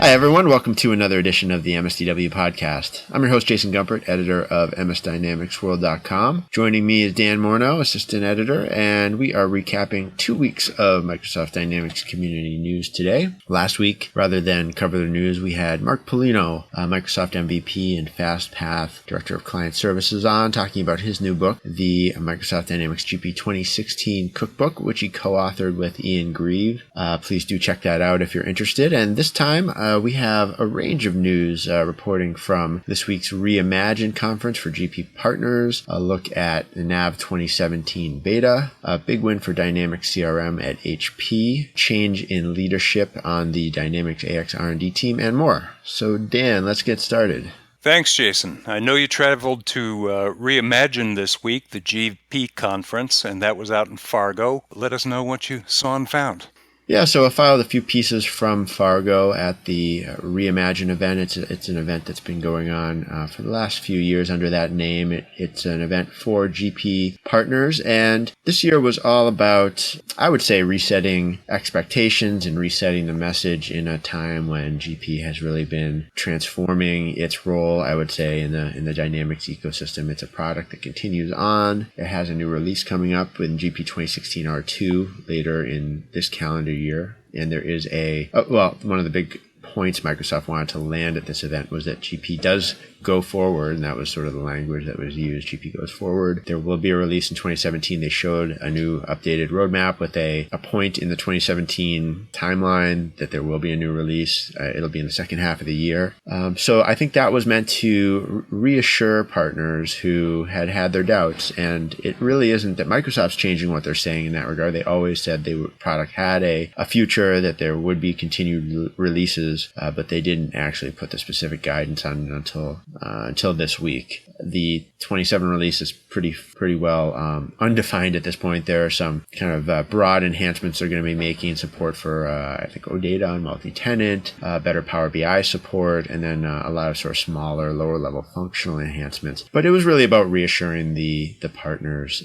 Hi, everyone. Welcome to another edition of the MSDW Podcast. I'm your host, Jason Gumpert, editor of msdynamicsworld.com. Joining me is Dan Morneau, assistant editor, and we are recapping 2 weeks of Microsoft Dynamics community news today. Last week, rather than cover the news, we had Mark Polino, Microsoft MVP and FastPath Director of Client Services, on talking about his new book, the Microsoft Dynamics GP 2016 Cookbook, which he co-authored with Ian Grieve. Please do check that out if you're interested. And this time, we have a range of news reporting from this week's reIMAGINE conference for GP partners, a look at the NAV 2017 beta, a big win for Dynamics CRM at HP, change in leadership on the Dynamics AX R&D team, and more. So Dan, let's get started. Thanks, Jason. I know you traveled to reIMAGINE this week, the GP conference, and that was out in Fargo. Let us know what you saw and found. Yeah, so I filed a few pieces from Fargo at the reIMAGINE event. It's an event that's been going on for the last few years under that name. It's an event for GP partners, and this year was all about, I would say, resetting expectations and resetting the message in a time when GP has really been transforming its role, I would say, in the Dynamics ecosystem. It's a product that continues on. It has a new release coming up in GP 2016 R2 later in this calendar year. And there is one of the big points Microsoft wanted to land at this event was that GP does go forward, and that was sort of the language that was used. GP goes forward. There will be a release in 2017. They showed a new updated roadmap with a point in the 2017 timeline that there will be a new release. It'll be in the second half of the year. So I think that was meant to reassure partners who had their doubts, and it really isn't that Microsoft's changing what they're saying in that regard. They always said the product had a future, that there would be continued releases, but they didn't actually put the specific guidance on it until this week. The 27 release is pretty well undefined at this point. There are some kind of broad enhancements they're going to be making, support for I think OData on multi-tenant, better Power BI support, and then a lot of sort of smaller, lower level functional enhancements. But it was really about reassuring the partners.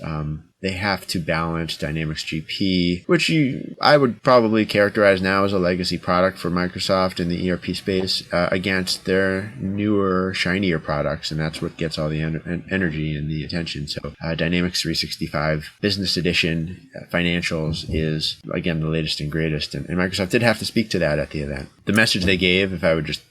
They have to balance Dynamics GP, which I would probably characterize now as a legacy product for Microsoft in the ERP space, against their newer, shinier products, and that's what gets all the energy and the attention. So Dynamics 365 Business Edition Financials is, again, the latest and greatest, and Microsoft did have to speak to that at the event. The message they gave, if I would just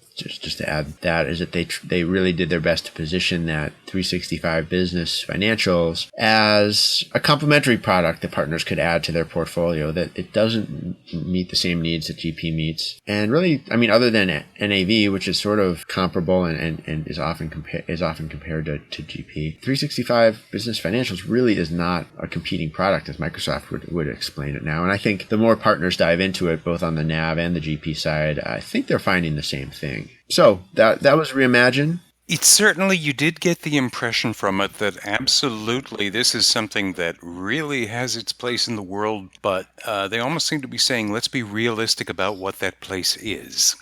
to add that, is that they really did their best to position that 365 Business Financials as a complementary product that partners could add to their portfolio, that it doesn't meet the same needs that GP meets. And really, I mean, other than NAV, which is sort of comparable and is often compared to GP, 365 Business Financials really is not a competing product, as Microsoft would explain it now. And I think the more partners dive into it, both on the NAV and the GP side, I think they're finding the same thing. So that was reIMAGINE. It's certainly, you did get the impression from it that absolutely this is something that really has its place in the world, but they almost seem to be saying, let's be realistic about what that place is.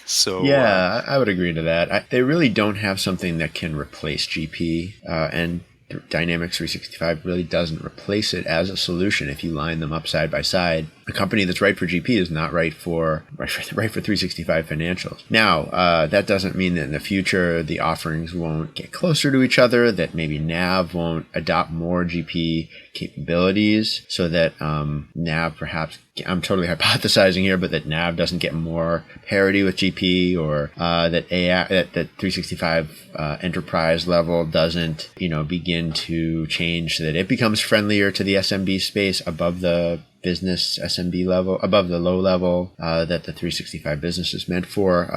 So yeah, I would agree to that. They really don't have something that can replace GP, and Dynamics 365 really doesn't replace it as a solution. If you line them up side by side, a company that's right for GP is not right for 365 Financials. Now, that doesn't mean that in the future the offerings won't get closer to each other, that maybe NAV won't adopt more GP capabilities, so that NAV perhaps, I'm totally hypothesizing here, but that NAV doesn't get more parity with GP, or that 365 enterprise level doesn't begin to change so that it becomes friendlier to the SMB space above the business SMB level, above the low level that the 365 business is meant for.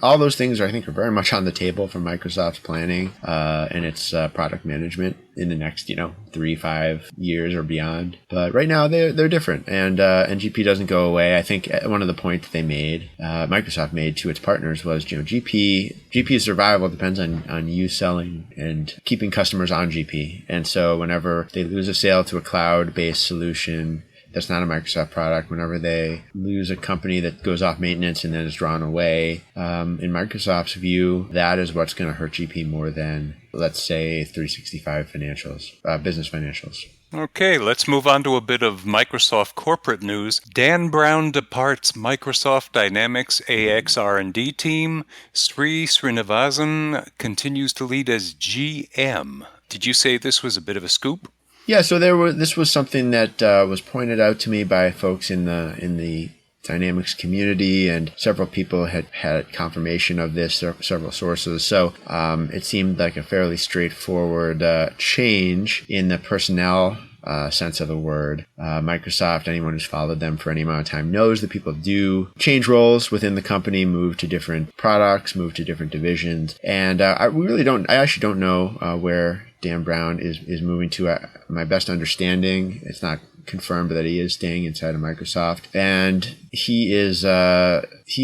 All those things I think are very much on the table for Microsoft's planning and its product management in the next 3-5 years or beyond. But right now they're different, and GP doesn't go away. I think one of the points they made, Microsoft made to its partners, was GP's survival depends on you selling and keeping customers on GP. And so whenever they lose a sale to a cloud-based solution, that's not a Microsoft product, whenever they lose a company that goes off maintenance and then is drawn away, in Microsoft's view, that is what's going to hurt GP more than, let's say, 365 financials, business financials. Okay, let's move on to a bit of Microsoft corporate news. Dan Brown departs Microsoft Dynamics AX R&D team. Sri Srinivasan continues to lead as GM. Did you say this was a bit of a scoop? Yeah, so this was something that was pointed out to me by folks in the Dynamics community, and several people had confirmation of this, several sources. So it seemed like a fairly straightforward change in the personnel sense of the word. Microsoft, anyone who's followed them for any amount of time knows that people do change roles within the company, move to different products, move to different divisions. And I actually don't know where Dan Brown is moving to. My best understanding, it's not confirmed that he is staying inside of Microsoft, and he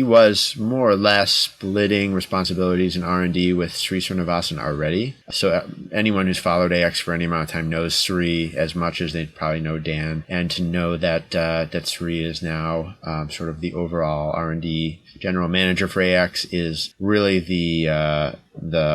was more or less splitting responsibilities in R&D with Sri Srinivasan already. So anyone who's followed AX for any amount of time knows Sri as much as they probably know Dan, and to know that Sri is now sort of the overall R&D general manager for AX is really the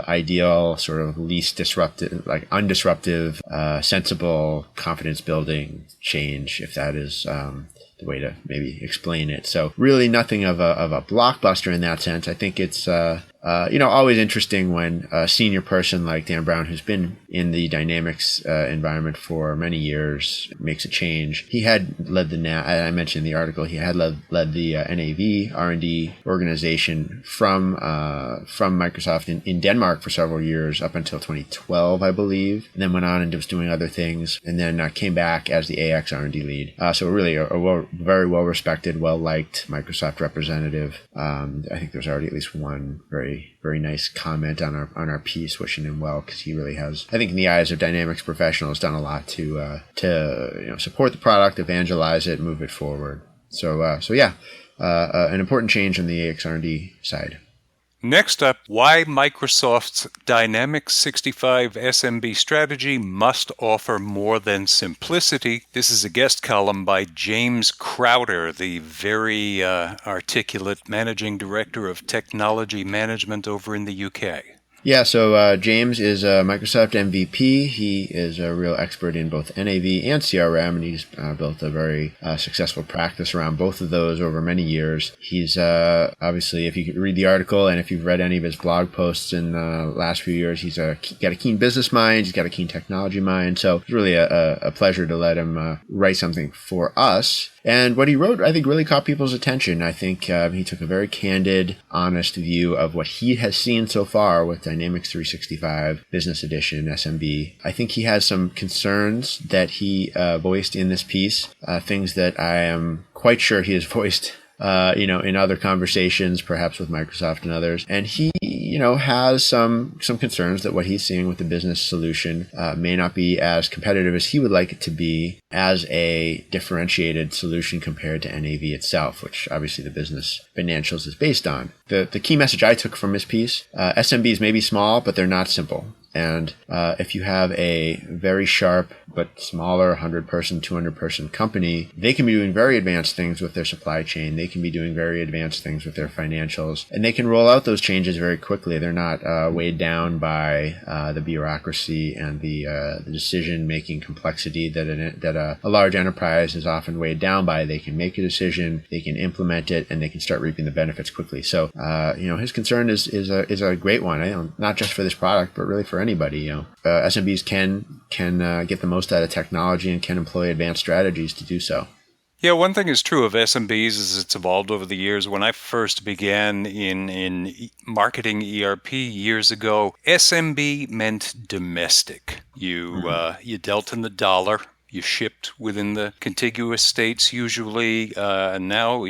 ideal sort of least disruptive, like undisruptive, sensible, confidence building change, if that is the way to maybe explain it. So really nothing of a blockbuster in that sense. I think it's always interesting when a senior person like Dan Brown, who's been in the Dynamics environment for many years, makes a change. He had led I mentioned in the article, he had led the NAV R&D organization from Microsoft in Denmark for several years, up until 2012, I believe, and then went on and was doing other things, and then came back as the AX R&D lead. So really a very well-respected, well-liked Microsoft representative. I think there's already at least one very nice comment on our piece wishing him well, because he really has, I think, in the eyes of Dynamics professionals, done a lot to support the product, evangelize it, move it forward. So an important change on the AX R&D side. Next up, why Microsoft's Dynamics 65 SMB strategy must offer more than simplicity. This is a guest column by James Crowder, the very articulate managing director of technology management over in the UK. Yeah, so James is a Microsoft MVP. He is a real expert in both NAV and CRM, and he's built a very successful practice around both of those over many years. He's obviously, if you could read the article and if you've read any of his blog posts in the last few years, he's got a keen business mind, he's got a keen technology mind, so it's really a pleasure to let him write something for us. And what he wrote, I think, really caught people's attention. I think he took a very candid, honest view of what he has seen so far with Dynamics 365 Business Edition SMB. I think he has some concerns that he voiced in this piece, things that I am quite sure he has voiced in other conversations, perhaps with Microsoft and others. And he, has some concerns that what he's seeing with the business solution may not be as competitive as he would like it to be as a differentiated solution compared to NAV itself, which obviously the business financials is based on. The key message I took from this piece, SMBs may be small, but they're not simple. And if you have a very sharp but smaller 100-person, 200-person company, they can be doing very advanced things with their supply chain. They can be doing very advanced things with their financials. And they can roll out those changes very quickly. They're not weighed down by the bureaucracy and the decision-making complexity that a large enterprise is often weighed down by. They can make a decision, they can implement it, and they can start reaping the benefits quickly. So, his concern is a great one. Not just for this product, but really for anybody. SMBs can get the most out of technology and can employ advanced strategies to do so. Yeah, one thing is true of SMBs is it's evolved over the years. When I first began in marketing ERP years ago, SMB meant domestic. You dealt in the dollar. You shipped within the contiguous states usually. And now,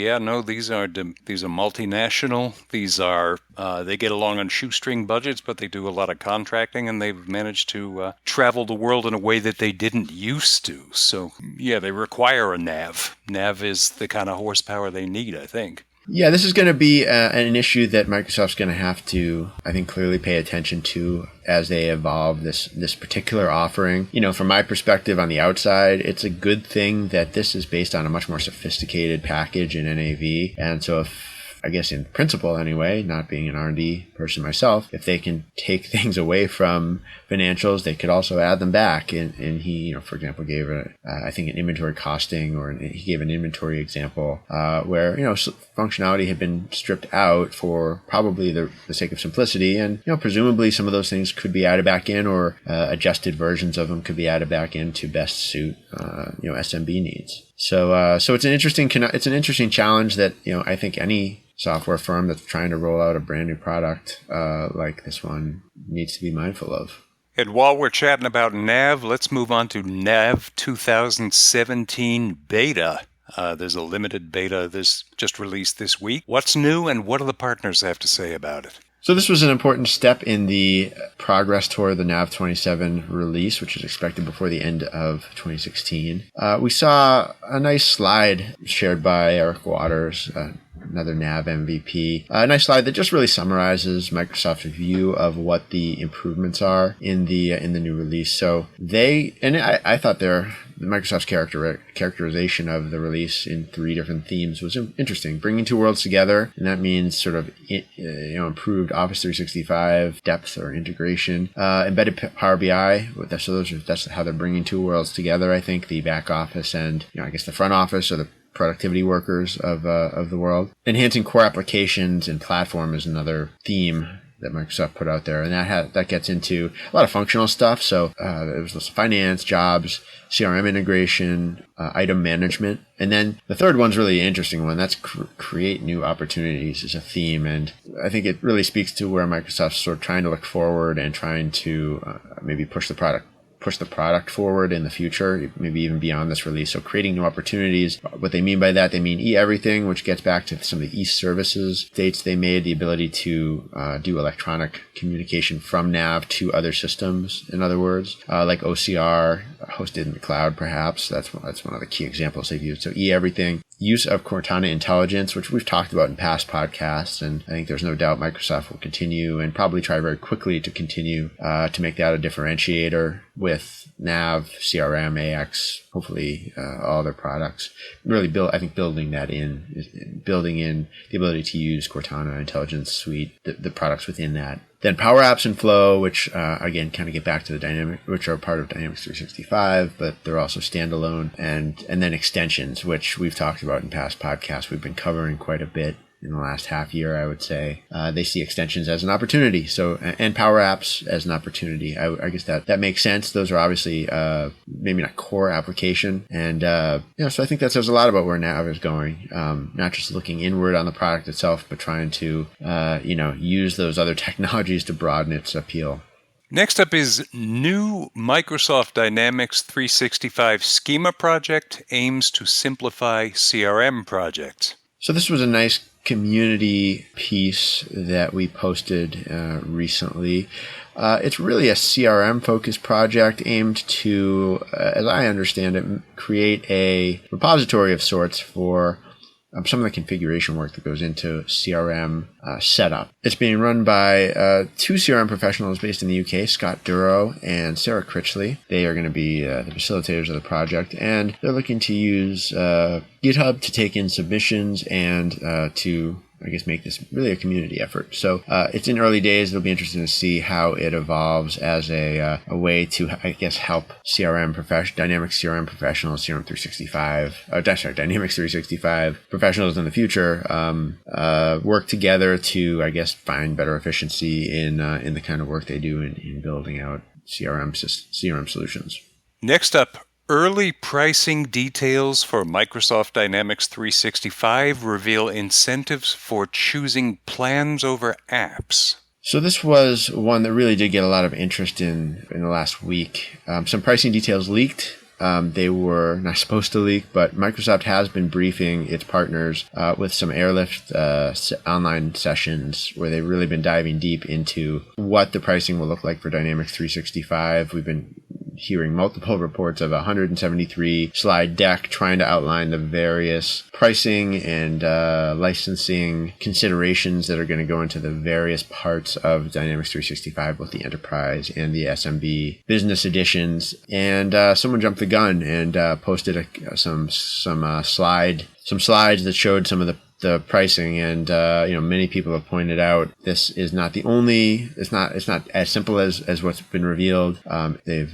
these are multinational. These are they get along on shoestring budgets, but they do a lot of contracting, and they've managed to travel the world in a way that they didn't used to. So, yeah, they require a NAV. NAV is the kind of horsepower they need, I think. Yeah, this is going to be an issue that Microsoft's going to have to, I think, clearly pay attention to as they evolve this particular offering. From my perspective on the outside, it's a good thing that this is based on a much more sophisticated package in NAV. And so I guess in principle anyway, not being an R&D person myself, if they can take things away from financials, they could also add them back. And he, for example, gave I think an inventory costing, or he gave an inventory example where, functionality had been stripped out for probably the sake of simplicity. And, presumably some of those things could be added back in, or adjusted versions of them could be added back in to best suit, SMB needs. So it's an interesting challenge that, I think any software firm that's trying to roll out a brand new product like this one needs to be mindful of. And while we're chatting about NAV, let's move on to NAV 2017 beta. There's a limited beta this just released this week. What's new, and what do the partners have to say about it? So this was an important step in the progress toward the NAV 27 release, which is expected before the end of 2016. We saw a nice slide shared by Eric Waters, another NAV MVP. A nice slide that just really summarizes Microsoft's view of what the improvements are in the new release. So I thought Microsoft's characterization of the release in 3 different themes was interesting. Bringing 2 worlds together, and that means sort of improved Office 365 depth or integration. Embedded Power BI. So that's how they're bringing 2 worlds together. I think the back office and I guess the front office, or the productivity workers of the world. Enhancing core applications and platform is another theme that Microsoft put out there, and that gets into a lot of functional stuff. So it was finance, jobs, CRM integration, item management, and then the third one's really an interesting one. That's create new opportunities is a theme, and I think it really speaks to where Microsoft's sort of trying to look forward and trying to maybe push the product forward in the future, maybe even beyond this release. So creating new opportunities. What they mean by that, they mean e-everything, which gets back to some of the e-services states they made, the ability to do electronic communication from NAV to other systems, in other words, like OCR, hosted in the cloud, perhaps. That's one of the key examples they've used. So e-everything. Use of Cortana intelligence, which we've talked about in past podcasts, and I think there's no doubt Microsoft will continue and probably try very quickly to continue to make that a differentiator with NAV, CRM, AX, hopefully all their products. Really building in the ability to use Cortana Intelligence Suite, the products within that. Then Power Apps and Flow, which again kind of get back to which are part of Dynamics 365, but they're also standalone, and then extensions, which we've talked about in past podcasts. We've been covering quite a bit in the last half year, I would say. They see extensions as an opportunity, and Power Apps as an opportunity. I guess that makes sense. Those are obviously maybe not core application, and so I think that says a lot about where NAV is going. Not just looking inward on the product itself, but trying to use those other technologies to broaden its appeal. Next up is new Microsoft Dynamics 365 Schema project aims to simplify CRM projects. So this was a nice community piece that we posted recently. It's really a CRM-focused project aimed to, as I understand it, create a repository of sorts for some of the configuration work that goes into CRM setup. It's being run by 2 CRM professionals based in the UK, Scott Duro and Sarah Critchley. They are going to be the facilitators of the project, and they're looking to use GitHub to take in submissions and to make this really a community effort. So it's in early days. It'll be interesting to see how it evolves as a way to, help Dynamics CRM professionals, Dynamics 365 professionals in the future work together to, find better efficiency in the kind of work they do in building out CRM solutions. Next up, early pricing details for Microsoft Dynamics 365 reveal incentives for choosing plans over apps. So this was one that really did get a lot of interest in the last week. Some pricing details leaked. They were not supposed to leak, but Microsoft has been briefing its partners with some airlift online sessions where they've really been diving deep into what the pricing will look like for Dynamics 365. We've been hearing multiple reports of a 173 slide deck trying to outline the various pricing and licensing considerations that are going to go into the various parts of Dynamics 365, both the enterprise and the SMB business editions. And someone jumped the gun and posted some slides that showed some of the pricing, and many people have pointed out this is not the only. It's not as simple as what's been revealed. They've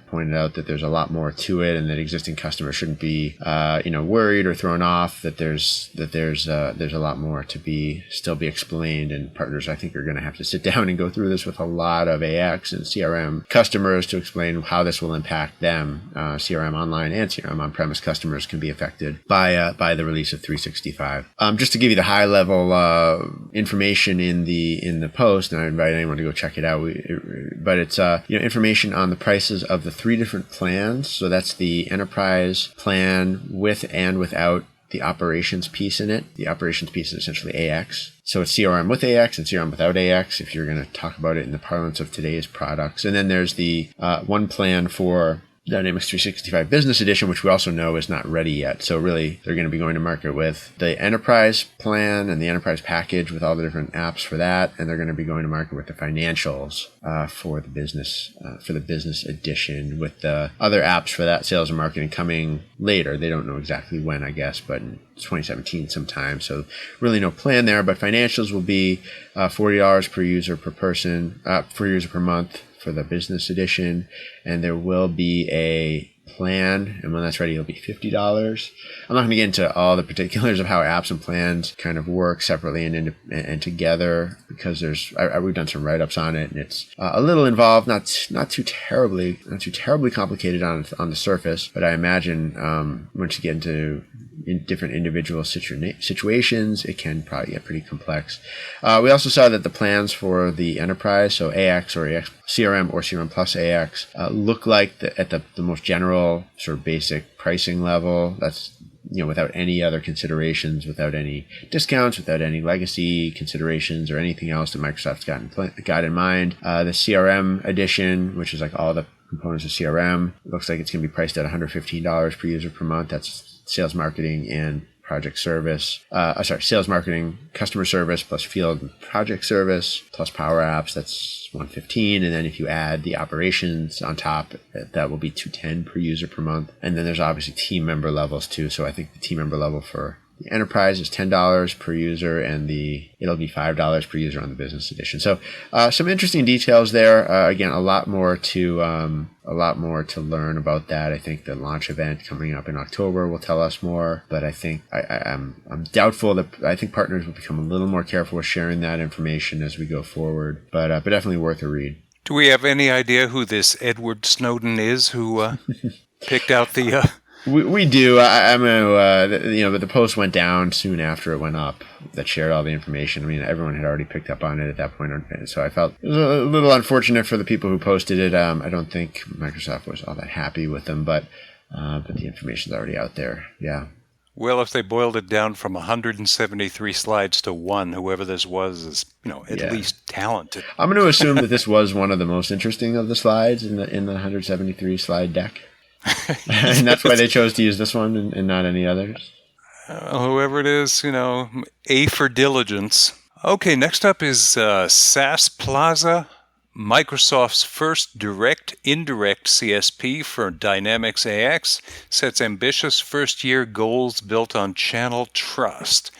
pointed out that there's a lot more to it, and that existing customers shouldn't be worried or thrown off. That there's a lot more to still be explained, and partners I think are going to have to sit down and go through this with a lot of AX and CRM customers to explain how this will impact them. CRM online and CRM on-premise customers can be affected by the release of 365. Just to give you the high level information in the post, and I invite anyone to go check it out. But it's information on the prices of the 3 different plans. So that's the enterprise plan with and without the operations piece in it. The operations piece is essentially AX. So it's CRM with AX and CRM without AX, if you're going to talk about it in the parlance of today's products. And then there's the one plan for Dynamics 365 Business Edition, which we also know is not ready yet. So really, they're going to be going to market with the enterprise plan and the enterprise package with all the different apps for that, and they're going to be going to market with the financials for the business edition, with the other apps for that sales and marketing coming later. They don't know exactly when, I guess, but in 2017 sometime. So really no plan there. But financials will be $40 per user per person, per user per month for the business edition, and there will be a plan, and when that's ready, it'll be $50. I'm not going to get into all the particulars of how apps and plans kind of work separately and together, because we've done some write-ups on it, and it's a little involved, not too terribly complicated on the surface, but I imagine once you get into different individual situations, it can probably get pretty complex. We also saw that the plans for the enterprise, so AX or AX CRM or CRM plus AX, look like at the most general sort of basic pricing level. That's without any other considerations, without any discounts, without any legacy considerations or anything else that Microsoft's got in mind. The CRM edition, which is like all the components of CRM, looks like it's going to be priced at $115 per user per month. That's sales marketing and project service. Sales marketing, customer service plus field and project service plus Power Apps. That's $115, and then if you add the operations on top, that will be $210 per user per month. And then there's obviously team member levels too. So I think the team member level for the enterprise is $10 per user, and it'll be $5 per user on the business edition. So some interesting details there. Again, a lot more to learn about that. I think the launch event coming up in October will tell us more. But I think I'm doubtful that I think partners will become a little more careful with sharing that information as we go forward. But definitely worth a read. Do we have any idea who this Edward Snowden is who picked out the? We do. I'm but the post went down soon after it went up that shared all the information. I mean, everyone had already picked up on it at that point, so I felt it was a little unfortunate for the people who posted it. I don't think Microsoft was all that happy with them, but the information's already out there. Yeah. Well, if they boiled it down from 173 slides to one, whoever this was is, at least talented. I'm going to assume that this was one of the most interesting of the slides in the 173 slide deck. And that's why they chose to use this one and not any others. Whoever it is, A for diligence. Okay, next up is SaaS Plaza, Microsoft's first direct-indirect CSP for Dynamics AX, sets ambitious first-year goals built on channel trust.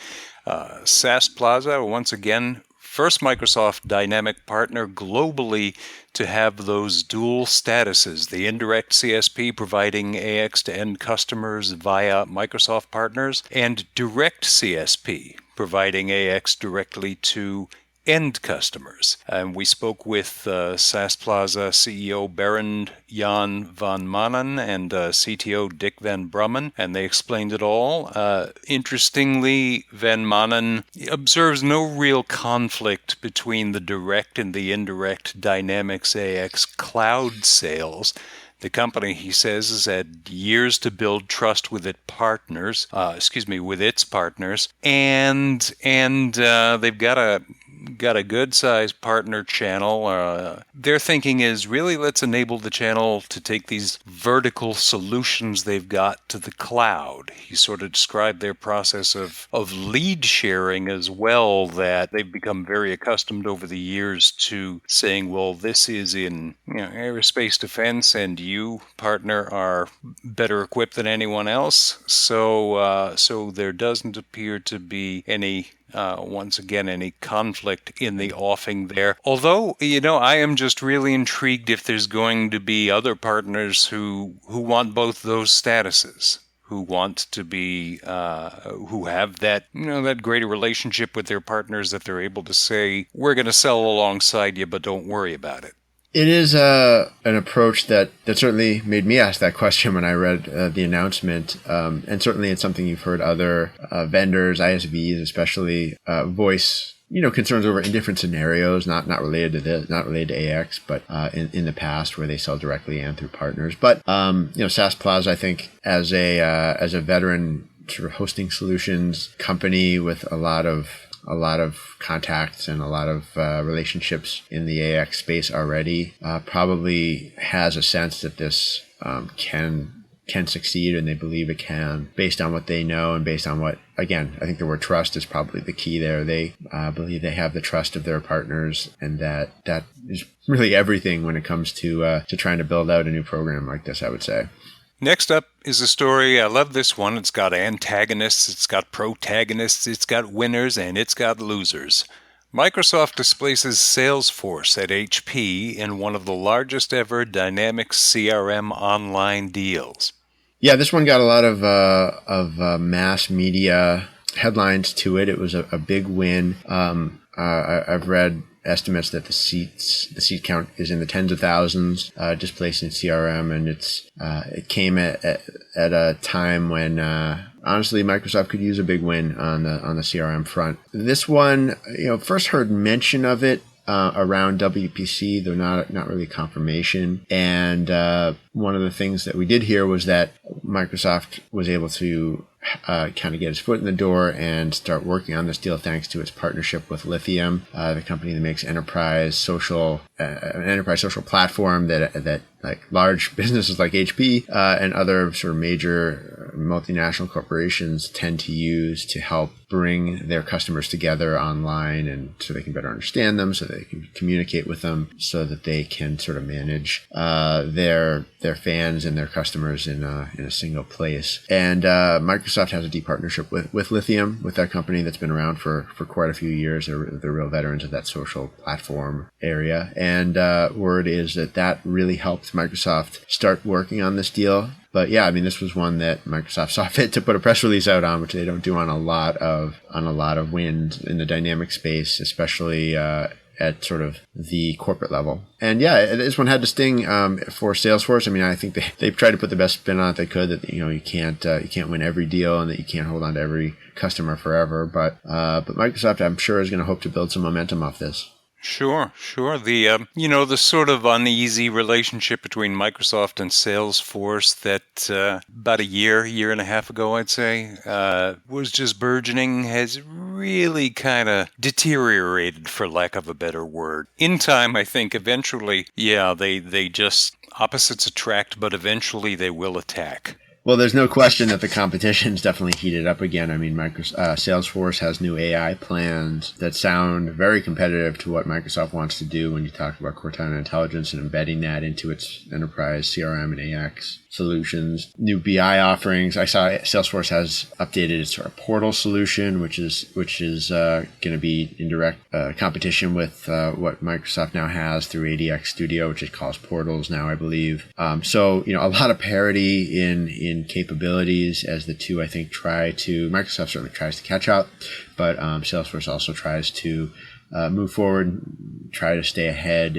SaaS Plaza, once again, first Microsoft Dynamic partner globally to have those dual statuses, the indirect CSP providing AX to end customers via Microsoft partners, and direct CSP providing AX directly to end customers. And we spoke with SaaS Plaza CEO Berend Jan van Manen and CTO Dick van Brummen, and they explained it all. Interestingly, van Manen observes no real conflict between the direct and the indirect Dynamics AX cloud sales. The company, he says, has had years to build trust with its partners, and they've got to got a good-sized partner channel. Their thinking is really let's enable the channel to take these vertical solutions they've got to the cloud. He sort of described their process of lead sharing as well, that they've become very accustomed over the years to saying, well, this is in aerospace defense, and you, partner, are better equipped than anyone else. So there doesn't appear to be any any conflict in the offing there. Although, I am just really intrigued if there's going to be other partners who want both those statuses, who want to be, who have that, that greater relationship with their partners that they're able to say, we're going to sell alongside you, but don't worry about it. It is an approach that certainly made me ask that question when I read the announcement. And certainly it's something you've heard other vendors, ISVs especially, voice concerns over in different scenarios, not related to this, not related to AX, but in the past where they sell directly and through partners. But SaaS Plaza, I think, as a veteran sort of hosting solutions company with a lot of contacts and a lot of relationships in the AX space already, probably has a sense that this can succeed, and they believe it can, based on what they know and based on what, again, I think the word trust is probably the key there. They believe they have the trust of their partners, and that is really everything when it comes to trying to build out a new program like this, I would say. Next up is a story. I love this one. It's got antagonists, it's got protagonists, it's got winners, and it's got losers. Microsoft displaces Salesforce at HP in one of the largest ever Dynamics CRM online deals. Yeah, this one got a lot of mass media headlines to it. It was a big win. I've read estimates that the seat count is in the tens of thousands, displacing CRM, and it came at a time when honestly Microsoft could use a big win on the CRM front. This one, first heard mention of it around WPC, though not really confirmation. And one of the things that we did hear was that Microsoft was able to kind of get its foot in the door and start working on this deal thanks to its partnership with Lithium, the company that makes an enterprise social platform that like large businesses like HP and other sort of major multinational corporations tend to use to help bring their customers together online, and so they can better understand them, so they can communicate with them, so that they can sort of manage their fans and their customers in a single place. And Microsoft has a deep partnership with Lithium, with that company that's been around for quite a few years. They're real veterans of that social platform area. And word is that really helped Microsoft start working on this deal. But yeah, I mean, this was one that Microsoft saw fit to put a press release out on, which they don't do on a lot of wins in the dynamic space, especially at sort of the corporate level. And yeah, this one had to sting for Salesforce. I mean, I think they've tried to put the best spin on it they could, that you can't win every deal and that you can't hold on to every customer forever. But Microsoft, I'm sure, is going to hope to build some momentum off this. Sure. The, the sort of uneasy relationship between Microsoft and Salesforce that about a year and a half ago, I'd say, was just burgeoning, has really kind of deteriorated, for lack of a better word. In time, I think eventually, they just opposites attract, but eventually they will attack. Well, there's no question that the competition's definitely heated up again. I mean, Salesforce has new AI plans that sound very competitive to what Microsoft wants to do when you talk about Cortana Intelligence and embedding that into its enterprise CRM and AX solutions. New BI offerings. I saw Salesforce has updated its sort of portal solution, which is going to be in direct competition with what Microsoft now has through ADX Studio, which it calls Portals now, I believe. So a lot of parity in capabilities as the two, I think, Microsoft certainly tries to catch up, but Salesforce also tries to move forward, try to stay ahead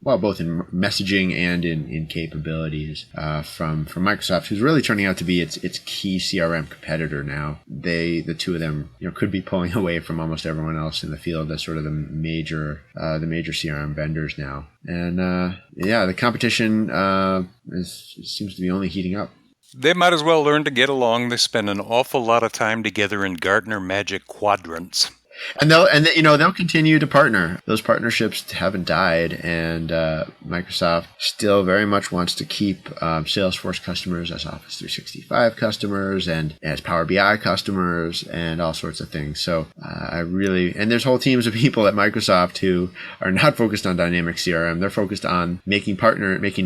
both in messaging and in capabilities from Microsoft, who's really turning out to be its key CRM competitor now. The two of them could be pulling away from almost everyone else in the field as sort of the major CRM vendors now. And the competition seems to be only heating up. They might as well learn to get along. They spend an awful lot of time together in Gartner Magic Quadrants. they'll continue to partner. Those partnerships haven't died, and Microsoft still very much wants to keep Salesforce customers as Office 365 customers and as Power BI customers and all sorts of things. So and there's whole teams of people at Microsoft who are not focused on dynamic CRM. They're focused on making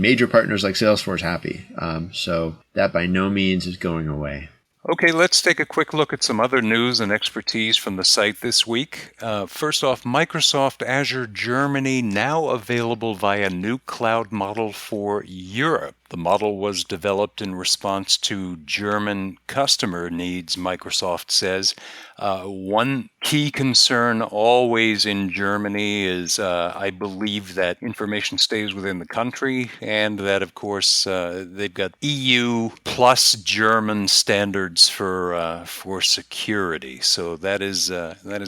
major partners like Salesforce happy. So that by no means is going away. Okay, let's take a quick look at some other news and expertise from the site this week. First off, Microsoft Azure Germany now available via new cloud model for Europe. The model was developed in response to German customer needs, Microsoft says. One key concern always in Germany is, I believe, that information stays within the country, and that, of course, they've got EU plus German standards for security. So that is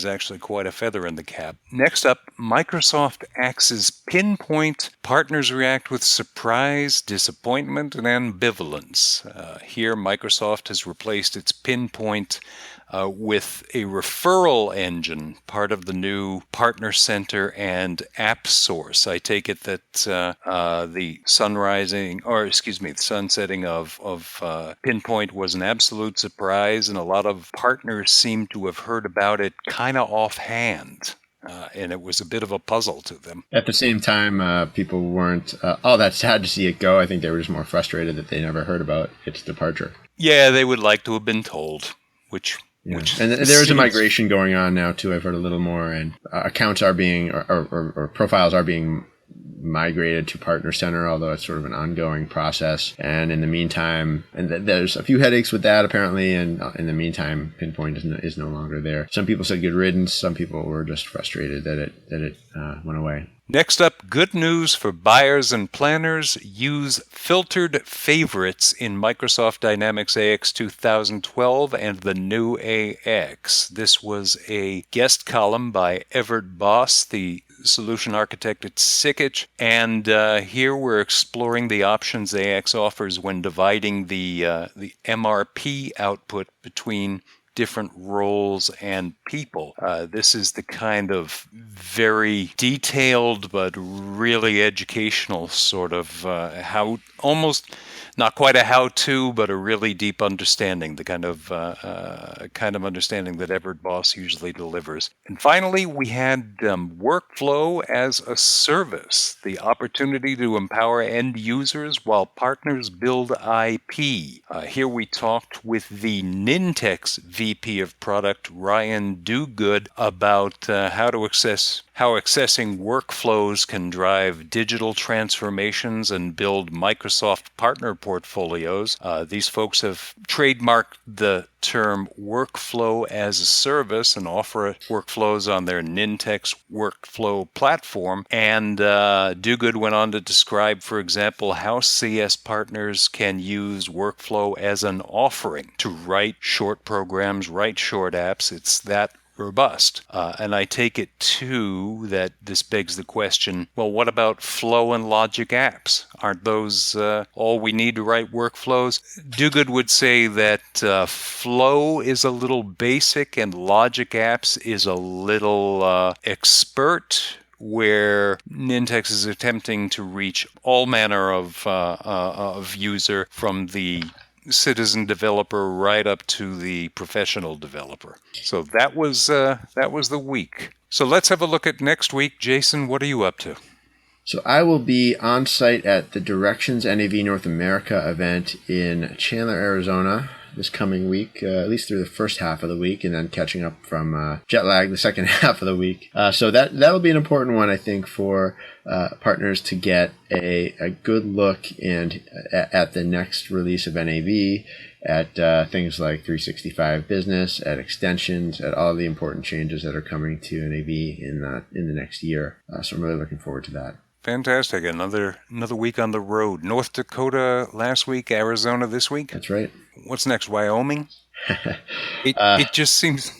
actually quite a feather in the cap. Next up, Microsoft Axe's Pinpoint. Partners react with surprise, disappointment, and ambivalence. Here, Microsoft has replaced its Pinpoint with a referral engine, part of the new Partner Center and App Source. I take it that the sunsetting of Pinpoint was an absolute surprise, and a lot of partners seem to have heard about it kind of offhand. And it was a bit of a puzzle to them. At the same time, people weren't all that sad to see it go. I think they were just more frustrated that they never heard about its departure. Yeah, they would like to have been told, which and there is a migration going on now too. I've heard a little more, and accounts are being or profiles are being migrated to Partner Center, although it's sort of an ongoing process. And in the meantime, there's a few headaches with that apparently, and in the meantime, Pinpoint is no longer there. Some people said good riddance. Some people were just frustrated that it went away. Next up, good news for buyers and planners. Use filtered favorites in Microsoft Dynamics AX 2012 and the new AX. This was a guest column by Everett Boss, the solution architect at Sikich, and here we're exploring the options AX offers when dividing the MRP output between different roles and people. This is the kind of very detailed but really educational sort of how, almost not quite a how-to, but a really deep understanding, the kind of understanding that Everett Boss usually delivers. And finally, we had workflow as a service, the opportunity to empower end users while partners build IP. Here we talked with the Nintex VP of Product, Ryan Dogood, about how accessing workflows can drive digital transformations and build Microsoft partner portfolios. These folks have trademarked the term workflow as a service and offer workflows on their Nintex workflow platform. And Dogood went on to describe, for example, how CS partners can use workflow as an offering to write short programs, write short apps. It's that robust. And I take it, too, that this begs the question, well, what about flow and logic apps? Aren't those all we need to write workflows? Dogood would say that flow is a little basic and logic apps is a little expert, where Nintex is attempting to reach all manner of user, from the citizen developer right up to the professional developer. So that was the week. So let's have a look at next week. Jason, what are you up to? So I will be on site at the Directions NAV North America event in Chandler, Arizona this coming week, at least through the first half of the week, and then catching up from jet lag the second half of the week. So that'll be an important one, I think, for partners to get a good look at the next release of NAV, at things like 365 Business, at extensions, at all the important changes that are coming to NAV in the next year. So I'm really looking forward to that. Fantastic. Another week on the road. North Dakota last week, Arizona this week. That's right. What's next, Wyoming? It just seems...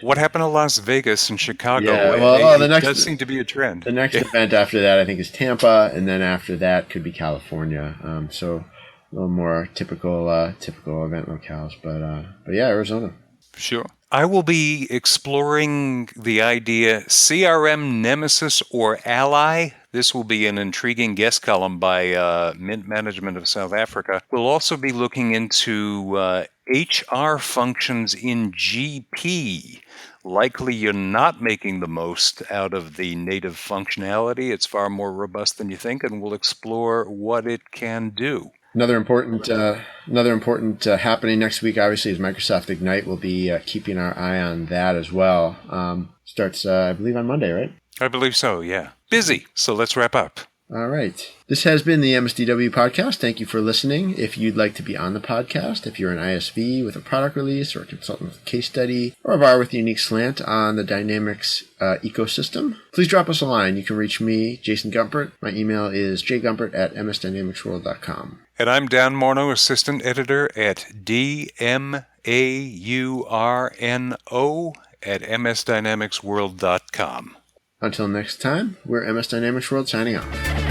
What happened to Las Vegas and Chicago? Yeah, it does seem to be a trend. The next event after that, I think, is Tampa, and then after that could be California. So a little more typical event locales, but yeah, Arizona. Sure. I will be exploring the idea CRM nemesis or ally. This will be an intriguing guest column by Mint Management of South Africa. We'll also be looking into HR functions in GP. Likely you're not making the most out of the native functionality. It's far more robust than you think, and we'll explore what it can do. Another important happening next week, obviously, is Microsoft Ignite. We'll be keeping our eye on that as well. Starts, I believe, on Monday, right? I believe so, yeah. Busy, so let's wrap up. All right. This has been the MSDW Podcast. Thank you for listening. If you'd like to be on the podcast, if you're an ISV with a product release or a consultant with a case study, or a VAR with a unique slant on the Dynamics ecosystem, please drop us a line. You can reach me, Jason Gumpert. My email is jgumpert@msdynamicsworld.com. And I'm Dan Morneau, Assistant Editor at DMAURNO@msdynamicsworld.com. Until next time, we're MS Dynamics World signing off.